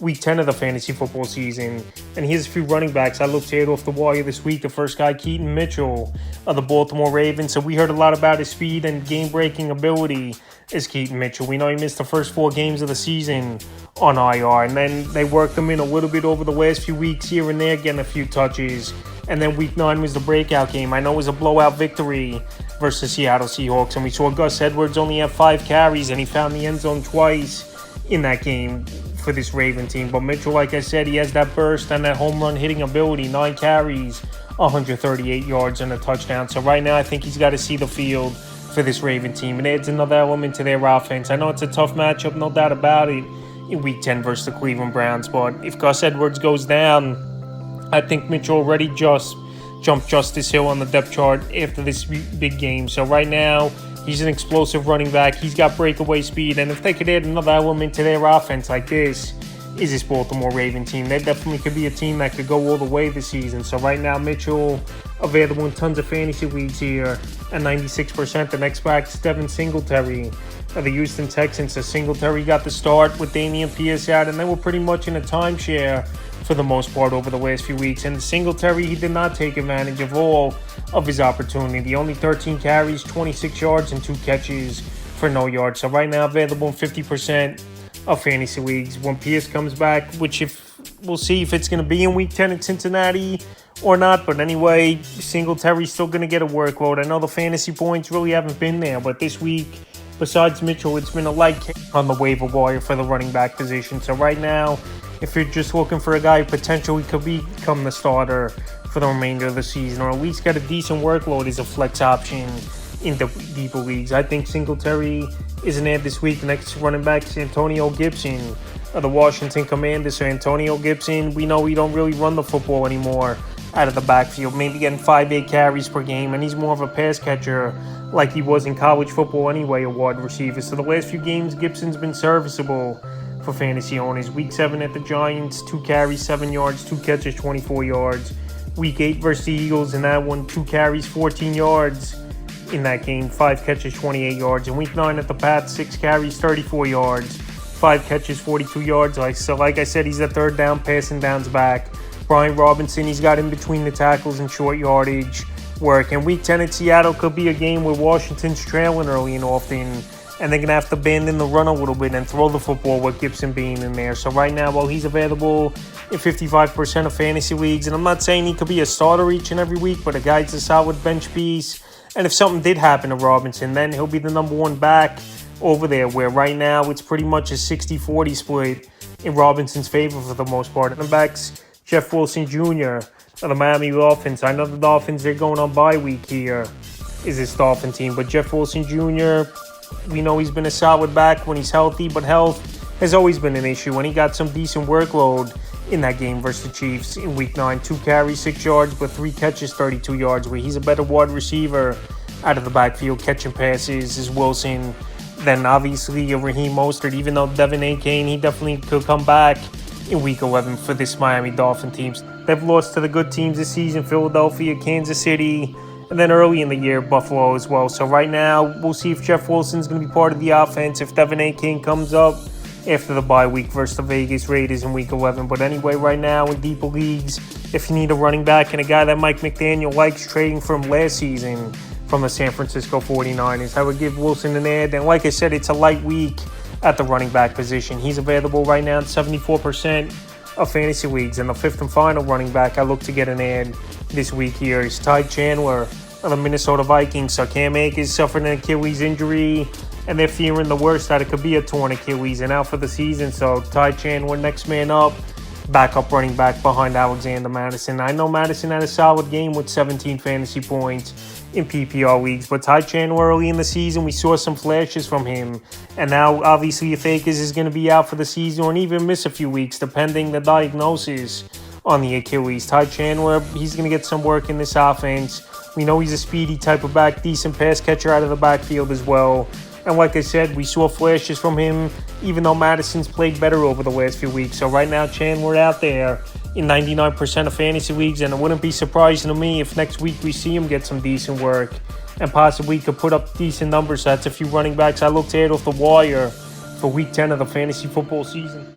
week 10 of the fantasy football season. And here's a few running backs I looked at off the wire this week. The first guy, Keaton Mitchell of the Baltimore Ravens. So we heard a lot about his speed and game-breaking ability is Keaton Mitchell. We know he missed the first 4 games of the season on IR, and then they worked him in a little bit over the last few weeks here and there, getting a few touches. And then week 9 was the breakout game. I know it was a blowout victory versus Seattle Seahawks, and we saw Gus Edwards only have 5 carries, and he found the end zone twice in that game for this Raven team. But Mitchell, like I said, he has that burst and that home run hitting ability. 9 carries, 138 yards and a touchdown. So right now I think he's got to see the field for this Raven team. It adds another element to their offense. I know it's a tough matchup, no doubt about it, in week 10 versus the Cleveland Browns. But if Gus Edwards goes down, I think Mitchell already just jumped Justice Hill on the depth chart after this big game. So right now, he's an explosive running back. He's got breakaway speed. And if they could add another element to their offense like this, is this Baltimore Raven team. They definitely could be a team that could go all the way this season. So right now, Mitchell available in tons of fantasy leagues here at 96%. The next back is Devin Singletary of the Houston Texans. So Singletary got the start with Damian Pierce out, and they were pretty much in a timeshare for the most part over the last few weeks. And Singletary, he did not take advantage of all of his opportunity. The only 13 carries, 26 yards, and 2 catches for no yards. So right now available in 50% of fantasy leagues. When Pierce comes back, which if we'll see if it's going to be in week 10 in Cincinnati or not. But anyway, Singletary's still going to get a workload. I know the fantasy points really haven't been there, but this week, besides Mitchell, it's been a light kick on the waiver wire for the running back position. So right now, if you're just looking for a guy who potentially could become the starter for the remainder of the season, or at least get a decent workload as a flex option in the deeper leagues, I think Singletary is an ad this week. The next running back is Antonio Gibson of the Washington Commanders. So Antonio Gibson, we know we don't really run the football anymore out of the backfield, maybe getting 5-8 carries per game, and he's more of a pass catcher like he was in college football anyway, a wide receiver. So the last few games, Gibson's been serviceable for fantasy owners. Week 7 at the Giants, 2 carries, 7 yards, 2 catches, 24 yards. Week 8 versus the Eagles, in that one, 2 carries, 14 yards in that game, 5 catches, 28 yards. And week 9 at the Pats, 6 carries, 34 yards, 5 catches, 42 yards. Like I said, he's a third down, passing downs back. Brian Robinson, he's got in between the tackles and short yardage work. And week 10 at Seattle could be a game where Washington's trailing early and often, and they're going to have to abandon the run a little bit and throw the football with Gibson being in there. So right now, while he's available in 55% of fantasy leagues, and I'm not saying he could be a starter each and every week, but a guy's a solid bench piece. And if something did happen to Robinson, then he'll be the number 1 back over there, where right now it's pretty much a 60-40 split in Robinson's favor for the most part. And the backs, Jeff Wilson Jr. of the Miami Dolphins. I know the Dolphins, they're going on bye week here, is this Dolphin team. But Jeff Wilson Jr., we know he's been a solid back when he's healthy, but health has always been an issue. And he got some decent workload in that game versus the Chiefs in week 9. 2 carries, 6 yards, but 3 catches, 32 yards, where he's a better wide receiver out of the backfield, catching passes is Wilson than obviously a Raheem Mostert. Even though Devin A. Kane, he definitely could come back in week 11 for this Miami Dolphin teams. They've lost to the good teams this season, Philadelphia, Kansas City, and then early in the year, Buffalo as well. So right now, we'll see if Jeff Wilson's going to be part of the offense, if Devin A. Kane comes up after the bye week versus the Vegas Raiders in week 11. But anyway, right now in deeper leagues, if you need a running back and a guy that Mike McDaniel likes trading from last season from the San Francisco 49ers, I would give Wilson an ad. And like I said, it's a light week at the running back position. He's available right now in 74% of fantasy leagues. And the 5th and final running back I look to get an ad this week here is Ty Chandler of the Minnesota Vikings. So Cam Akers suffered an Achilles injury, and they're fearing the worst, that it could be a torn Achilles and out for the season. So Ty Chandler, next man up, backup running back behind Alexander Madison. I know Madison had a solid game with 17 fantasy points in PPR leagues, but Ty Chandler early in the season, we saw some flashes from him. And now, obviously, if Akers is going to be out for the season or even miss a few weeks, depending the diagnosis on the Achilles, Ty Chandler, he's going to get some work in this offense. We know he's a speedy type of back, decent pass catcher out of the backfield as well. And like I said, we saw flashes from him, even though Madison's played better over the last few weeks. So right now, Chandler out there in 99% of fantasy leagues, and it wouldn't be surprising to me if next week we see him get some decent work and possibly could put up decent numbers. So that's a few running backs I looked at off the wire for week 10 of the fantasy football season.